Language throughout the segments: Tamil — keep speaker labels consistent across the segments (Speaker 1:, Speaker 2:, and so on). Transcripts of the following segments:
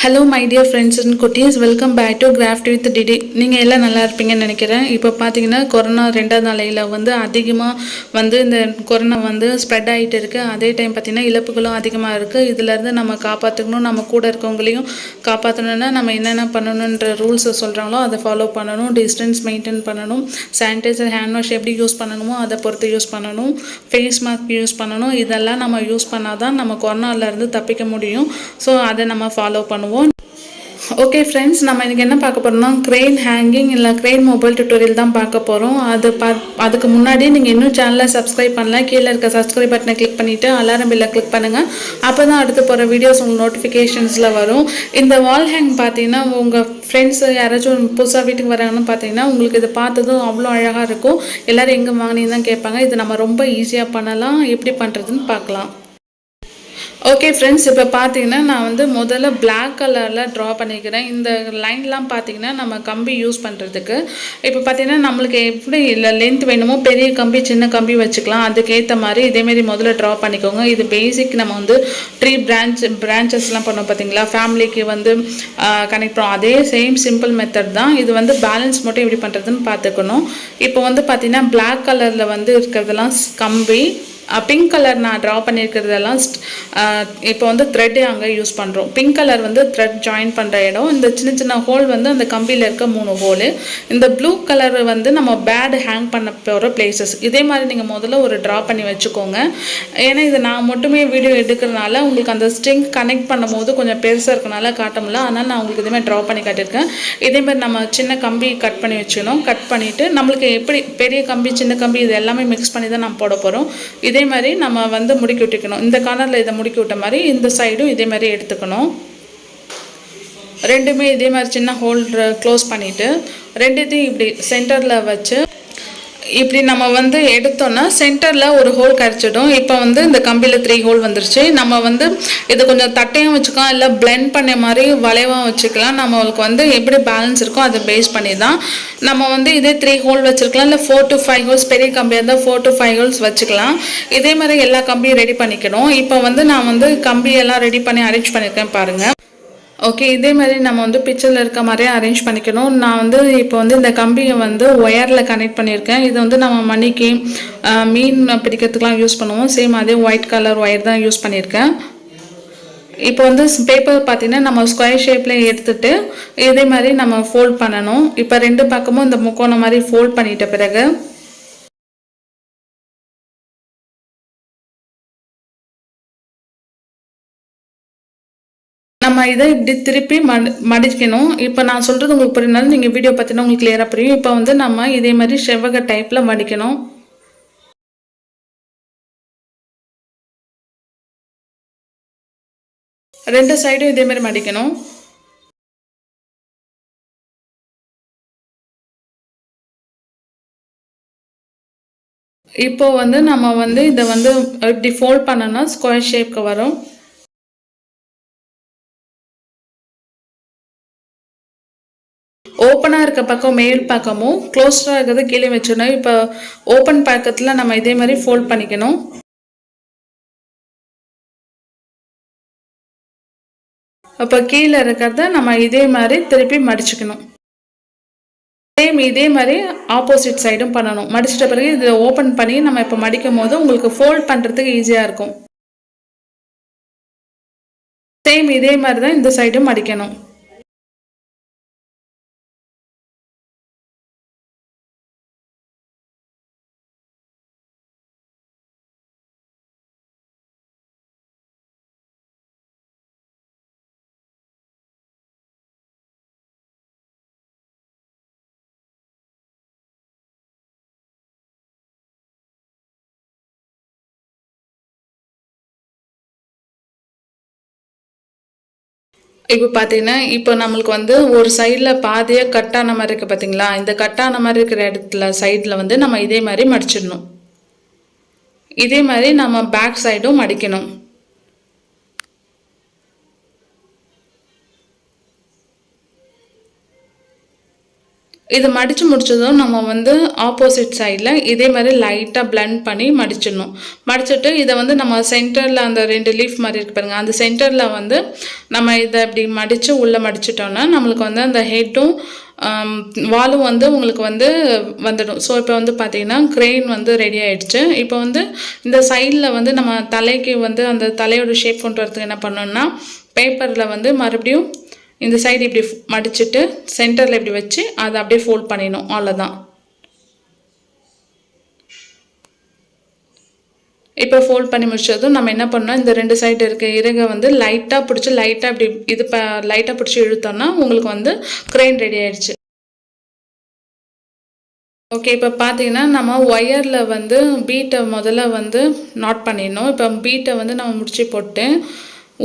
Speaker 1: Hello my dear friends and குட்டீஸ், welcome back to craft with DD. நீங்கள் எல்லாம் நல்லா இருப்பீங்கன்னு நினைக்கிறேன். இப்போ பார்த்தீங்கன்னா கொரோனா 2வது அலையில் அதிகமாக இந்த கொரோனா ஸ்ப்ரெட் ஆகிட்டு இருக்குது. அதே டைம் பார்த்திங்கன்னா இழப்புகளும் அதிகமாக இருக்குது. இதிலேருந்து நம்ம காப்பாற்றணும், நம்ம கூட இருக்கவங்களையும் காப்பாற்றணுன்னா நம்ம என்னென்ன பண்ணணுன்ற ரூல்ஸை சொல்கிறாங்களோ அதை ஃபாலோ பண்ணணும். டிஸ்டன்ஸ் மெயின்டைன் பண்ணணும். சானிடைசர், ஹேண்ட் வாஷ் எப்படி யூஸ் பண்ணணுமோ அதை பொறுத்து யூஸ் பண்ணணும். ஃபேஸ் மாஸ்க் யூஸ் பண்ணணும். இதெல்லாம் நம்ம யூஸ் பண்ணால் தான் நம்ம கொரோனாவிலேருந்து தப்பிக்க முடியும். ஸோ அதை நம்ம ஃபாலோ பண்ணுவோம். ஓகே ஃப்ரெண்ட்ஸ், நம்ம இன்றைக்கி என்ன பார்க்க போகிறோம்னா க்ரெயின் ஹேங்கிங் இல்லை க்ரெயின் மொபைல் டியூட்டோரியல் தான் பார்க்க போகிறோம். அதுக்கு முன்னாடி நீங்கள் இன்னும் சேனலை சப்ஸ்கிரைப் பண்ணல, கீழே இருக்க சப்ஸ்கிரைப் பட்டனை கிளிக் பண்ணிவிட்டு அலாரம் பெல்லை கிளிக் பண்ணுங்கள். அப்போ தான் அடுத்து போகிற வீடியோஸ் உங்களுக்கு நோட்டிஃபிகேஷன்ஸில் வரும். இந்த வால் ஹேங் பார்த்தீங்கன்னா உங்கள் ஃப்ரெண்ட்ஸு யாராச்சும் புதுசாக வீட்டுக்கு வராங்கன்னு பார்த்தீங்கன்னா உங்களுக்கு இது பார்த்ததும் அவ்வளோ அழகாக இருக்கும். எல்லோரும் எங்கே வாங்கினீங்க தான் கேட்பாங்க. இது நம்ம ரொம்ப ஈஸியாக பண்ணலாம். எப்படி பண்ணுறதுன்னு பார்க்கலாம். ஓகே ஃப்ரெண்ட்ஸ், இப்போ பார்த்தீங்கன்னா நான் முதல்ல பிளாக் கலரில் ட்ரா பண்ணிக்கிறேன். இந்த லைன்லாம் பார்த்தீங்கன்னா நம்ம கம்பி யூஸ் பண்ணுறதுக்கு. இப்போ பார்த்தீங்கன்னா நம்மளுக்கு எப்படி இல்லை லென்த் வேணுமோ பெரிய கம்பி சின்ன கம்பி வச்சுக்கலாம். அதுக்கேற்ற மாதிரி இதேமாரி முதல்ல ட்ரா பண்ணிக்கோங்க. இது பேசிக். நம்ம ட்ரீ பிரான்ச்சஸ்லாம் பண்ணோம் பார்த்தீங்களா, ஃபேமிலிக்கு கனெக்ட் பண்ணோம். அதே சேம் சிம்பிள் மெத்தட் தான். இது பேலன்ஸ் மட்டும் எப்படி பண்ணுறதுன்னு பார்த்துக்கணும். இப்போ பார்த்தீங்கன்னா பிளாக் கலரில் இருக்கிறதெல்லாம் கம்பி, பிங்க் கலர் நான் ட்ரா பண்ணியிருக்கிறதெல்லாம் இப்போ த்ரெட்டு அங்கே யூஸ் பண்ணுறோம். பிங்க் கலர் த்ரெட் ஜாயின் பண்ணுற இடம். இந்த சின்ன சின்ன ஹோல் அந்த கம்பியில் இருக்க 3 ஹோலு. இந்த ப்ளூ கலர் நம்ம பேட் ஹேங் பண்ண போகிற பிளேசஸ். இதே மாதிரி நீங்கள் முதல்ல ஒரு ட்ரா பண்ணி வச்சுக்கோங்க. ஏன்னா இது நான் மட்டுமே வீடியோ எடுக்கிறதுனால உங்களுக்கு அந்த ஸ்ட்ரிங் கனெக்ட் பண்ணும் போது கொஞ்சம் பெருசாக இருக்கனால காட்ட முடியல. அதனால் நான் உங்களுக்கு இதேமாதிரி ட்ரா பண்ணி காட்டியிருக்கேன். இதேமாதிரி நம்ம சின்ன கம்பி கட் பண்ணி வச்சுக்கணும். கட் பண்ணிவிட்டு நம்மளுக்கு எப்படி பெரிய கம்பி சின்ன கம்பி இது எல்லாமே மிக்ஸ் பண்ணி தான் நம்ம போட போகிறோம். இதே மாதிரி நம்ம முடுக்கி விட்டுக்கணும். இந்த கார்னரில் இதை முடுக்கி விட்ட மாதிரி இந்த சைடும் இதே மாதிரி எடுத்துக்கணும். ரெண்டுமே இதே மாதிரி சின்ன ஹோல் க்ளோஸ் பண்ணிவிட்டு ரெண்டுத்தையும் இப்படி சென்டரில் வச்சு இப்படி நம்ம எடுத்தோன்னா சென்டரில் ஒரு ஹோல் கிடச்சிடும். இப்போ இந்த கம்பியில் 3 ஹோல் வந்துருச்சு. நம்ம இதை கொஞ்சம் தட்டையும் வச்சுக்கலாம், இல்லை பிளெண்ட் பண்ண மாதிரி வளைவாக வச்சுக்கலாம். நம்மளுக்கு எப்படி பேலன்ஸ் இருக்கோ அதை பேஸ் பண்ணி தான் நம்ம இதே 3 ஹோல் வச்சுருக்கலாம், இல்லை 4 to 5 ஹோல்ஸ். பெரிய கம்பியாக இருந்தால் 4 to 5 ஹோல்ஸ் வச்சுக்கலாம். இதே மாதிரி எல்லா கம்பியும் ரெடி பண்ணிக்கணும். இப்போ நான் கம்பியெல்லாம் ரெடி பண்ணி அரேஞ்ச் பண்ணியிருக்கேன் பாருங்கள். ஓகே, இதே மாதிரி நம்ம பிக்சரில் இருக்க மாதிரியே அரேஞ்ச் பண்ணிக்கணும். நான் இப்போ இந்த கம்பியை ஒயரில் கனெக்ட் பண்ணியிருக்கேன். இது நம்ம மணிக்கு மீன் பிடிக்கிறதுக்கெலாம் யூஸ் பண்ணுவோம். சேம் அதே ஒயிட் கலர் ஒயர் தான் யூஸ் பண்ணியிருக்கேன். இப்போ பேப்பர் பார்த்தீங்கன்னா நம்ம ஸ்கொயர் ஷேப்பில் எடுத்துகிட்டு இதே மாதிரி நம்ம ஃபோல்ட் பண்ணணும். இப்போ 2 பக்கமும் இந்த முக்கோணம் மாதிரி ஃபோல்ட் பண்ணிட்ட பிறகு நம்ம இதை இப்படி திருப்பி மடிக்கணும். இப்போ நான் சொல்கிறது உங்களுக்கு புரியுனாலும் நீங்கள் வீடியோ பார்த்தீங்கன்னா உங்களுக்கு கிளியராக புரியும். இப்போ நம்ம இதே மாதிரி செவ்வக டைப்பில் மடிக்கணும். ரெண்டு சைடும் இதே மாதிரி மடிக்கணும். இப்போ நம்ம இதை இப்படி ஃபோல்ட் பண்ணோன்னா ஸ்கொயர் ஷேப்க்கு வரும். ஓப்பனாக இருக்க பக்கம் மேல் பக்கமும் க்ளோஸ்டாக இருக்கிறது கீழே வச்சிடணும். இப்போ ஓப்பன் பக்கத்தில் நம்ம இதே மாதிரி ஃபோல்ட் பண்ணிக்கணும். அப்போ கீழே இருக்கிறத நம்ம இதே மாதிரி திருப்பி மடிச்சுக்கணும். சேம் இதே மாதிரி ஆப்போசிட் சைடும் பண்ணணும். மடிச்சிட்ட பிறகு இதை ஓப்பன் பண்ணி நம்ம இப்போ மடிக்கும் போது உங்களுக்கு ஃபோல்ட் பண்ணுறதுக்கு ஈஸியாக இருக்கும். சேம் இதே மாதிரி தான் இந்த சைடும் மடிக்கணும். இப்போ பார்த்தீங்கன்னா இப்போ நம்மளுக்கு ஒரு சைடில் பாதியாக கட்டான மாதிரி இருக்குது பார்த்தீங்களா. இந்த கட்டான மாதிரி இருக்கிற இடத்துல சைடில் நம்ம இதே மாதிரி மடிச்சிடணும். இதே மாதிரி நம்ம பேக் சைடும் மடிக்கணும். இது மடித்து முடிச்சதும் நம்ம வந்து ஆப்போசிட் சைடில் இதே மாதிரி லைட்டாக பிளெண்ட் பண்ணி மடிச்சிடணும். மடிச்சுட்டு இதை வந்து நம்ம சென்டரில் அந்த 2 லீஃப் மாதிரி இருக்கு பாருங்கள், அந்த சென்டரில் வந்து நம்ம இதை இப்படி மடித்து உள்ளே மடிச்சிட்டோன்னா நம்மளுக்கு வந்து அந்த ஹெட்டும் வாலும் வந்து உங்களுக்கு வந்து வந்துடும். ஸோ இப்போ வந்து பார்த்திங்கன்னா க்ரெயின் வந்து ரெடி ஆகிடுச்சு. இப்போ வந்து இந்த சைடில் வந்து நம்ம தலைக்கு வந்து அந்த தலையோட ஷேப் கொண்டு வரதுக்கு என்ன பண்ணோன்னா, பேப்பரில் வந்து மறுபடியும் இந்த சைடு இப்படி மடிச்சுட்டு சென்டரில் இப்படி வச்சு அதை அப்படியே ஃபோல்ட் பண்ணிடணும். அவ்வளோதான். இப்போ ஃபோல்ட் பண்ணி முடிச்சதும் நம்ம என்ன பண்ணோம், இந்த 2 சைடு இருக்க இறகை வந்து லைட்டாக பிடிச்சி லைட்டாக இப்படி இது லைட்டாக பிடிச்சி இழுத்தோம்னா உங்களுக்கு வந்து க்ரெயின் ரெடி ஆயிடுச்சு. ஓகே, இப்போ பார்த்தீங்கன்னா நம்ம ஒயரில் வந்து பீட்டை முதல்ல வந்து நாட் பண்ணிடணும். இப்போ பீட்டை வந்து நம்ம முடிச்சு போட்டு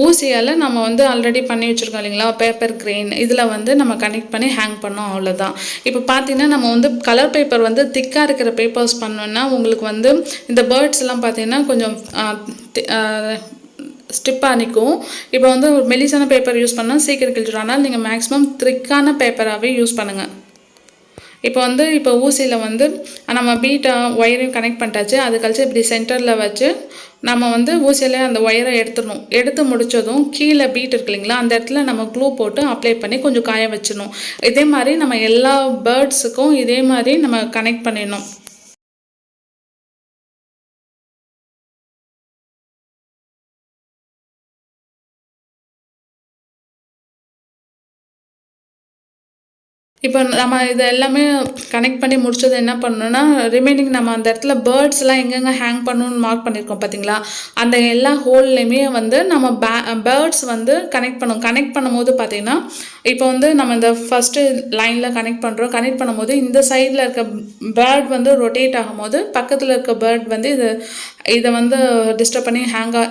Speaker 1: ஊசியால் நம்ம வந்து ஆல்ரெடி பண்ணி வச்சுருக்கோம் இல்லைங்களா பேப்பர் க்ரெயின், இதில் வந்து நம்ம கனெக்ட் பண்ணி ஹேங் பண்ணோம். அவ்வளோதான். இப்போ பார்த்தீங்கன்னா நம்ம வந்து கலர் பேப்பர் வந்து திக்காக இருக்கிற பேப்பர்ஸ் பண்ணோன்னா உங்களுக்கு வந்து இந்த பேர்ட்ஸ்லாம் பார்த்தீங்கன்னா கொஞ்சம் ஸ்டிப்பாக நிற்கும். இப்போ வந்து ஒரு மெலிசான பேப்பர் யூஸ் பண்ணால் சீக்கிரம் கிழிச்சிடும். ஆனால் நீங்கள் மேக்ஸிமம் திக்கான பேப்பராகவே யூஸ் பண்ணுங்கள். இப்போ ஊசியில் வந்து நம்ம பீட்டை ஒயரையும் கனெக்ட் பண்ணிட்டாச்சு. அது கழிச்சு இப்படி சென்டரில் வச்சு நம்ம வந்து ஊசியில் அந்த ஒயரை எடுத்துடணும். எடுத்து முடித்ததும் கீழே பீட் இருக்கு இல்லைங்களா, அந்த இடத்துல நம்ம க்ளூ போட்டு அப்ளை பண்ணி கொஞ்சம் காய வச்சிடணும். இதே மாதிரி நம்ம எல்லா பேர்ட்ஸுக்கும் இதே மாதிரி நம்ம கனெக்ட் பண்ணிடணும். இப்போ நம்ம இது எல்லாமே கனெக்ட் பண்ணி முடிச்சது என்ன பண்ணணும்னா, ரிமைனிங் நம்ம அந்த இடத்துல பேர்ட்ஸ்லாம் எங்கெங்கே ஹேங் பண்ணணும்னு மார்க் பண்ணியிருக்கோம் பார்த்தீங்களா, அந்த எல்லா ஹோல்லையுமே வந்து நம்ம பேர்ட்ஸ் வந்து கனெக்ட் பண்ணணும். கனெக்ட் பண்ணும்போது பார்த்தீங்கன்னா, இப்போ வந்து நம்ம இந்த ஃபஸ்ட்டு லைனில் கனெக்ட் பண்ணுறோம். கனெக்ட் பண்ணும்போது இந்த சைடில் இருக்க பேர்ட் வந்து ரொட்டேட் ஆகும்போது பக்கத்தில் இருக்க பேர்ட் வந்து இதை வந்து டிஸ்டர்ப் பண்ணி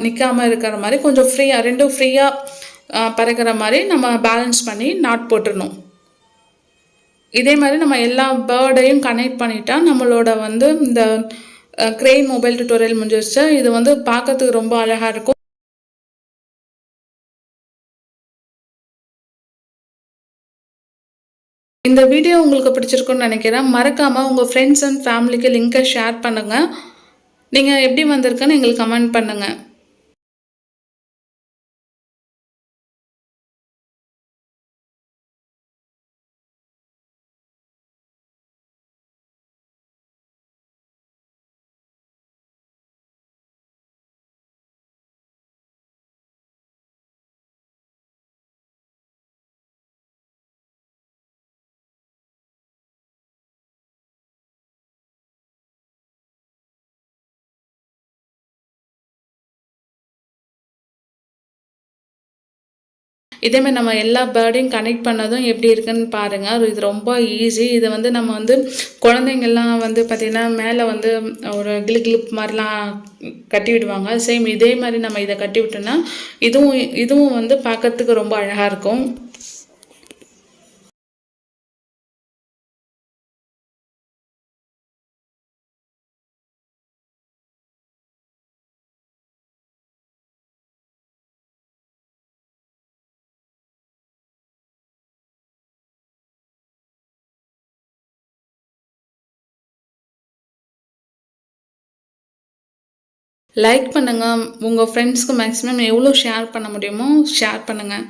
Speaker 1: நிற்காமல் இருக்கிற மாதிரி கொஞ்சம் ஃப்ரீயாக ரெண்டும் ஃப்ரீயாக பறக்கிற மாதிரி நம்ம பேலன்ஸ் பண்ணி நாட் போட்டுடணும். இதே மாதிரி நம்ம எல்லா பேர்டையும் கனெக்ட் பண்ணிட்டா நம்மளோட வந்து இந்த க்ரெயின் மொபைல் டியூட்டோரியல் முடிஞ்சிருச்சு. இது வந்து பார்க்கறதுக்கு ரொம்ப அழகாக இருக்கும். இந்த வீடியோ உங்களுக்கு பிடிச்சிருக்குன்னு நினைக்கிறேன். மறக்காமல் உங்கள் ஃப்ரெண்ட்ஸ் அண்ட் ஃபேமிலிக்கு லிங்கை ஷேர் பண்ணுங்கள். நீங்கள் எப்படி வந்திருக்குன்னு எங்களுக்கு கமெண்ட் பண்ணுங்கள். இதேமாதிரி நம்ம எல்லா பேர்டையும் கனெக்ட் பண்ணதும் எப்படி இருக்குன்னு பாருங்கள். இது ரொம்ப ஈஸி. இதை வந்து நம்ம வந்து குழந்தைங்கள்லாம் வந்து பார்த்திங்கன்னா மேலே வந்து ஒரு கிளிப் மாதிரிலாம் கட்டி விடுவாங்க. சேம் இதே மாதிரி நம்ம இதை கட்டி விட்டோன்னா இதுவும் வந்து பார்க்கறதுக்கு ரொம்ப அழகாக இருக்கும். லைக் பண்ணுங்கள். உங்கள் ஃப்ரெண்ட்ஸ்க்கு மேக்ஸிமம் எவ்வளோ ஷேர் பண்ண முடியுமோ ஷேர் பண்ணுங்கள்.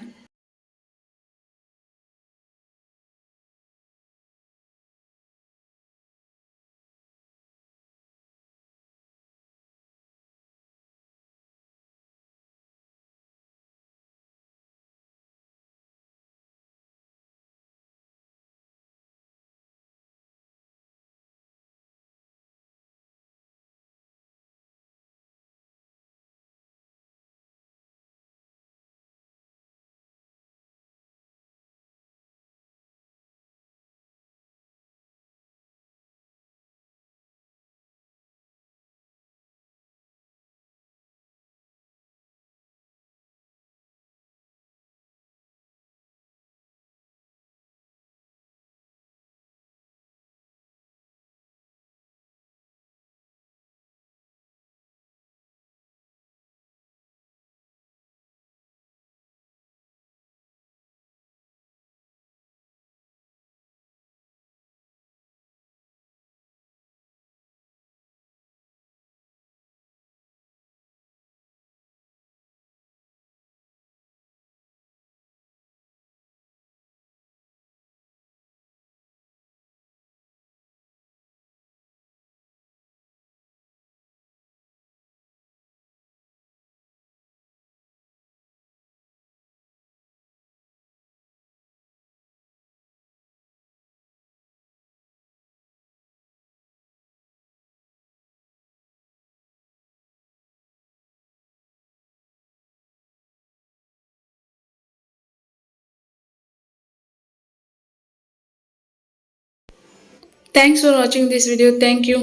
Speaker 1: தேங்க்ஸ் ஃபார் வாட்சிங் திஸ் வீடியோ. தேங்க்யூ.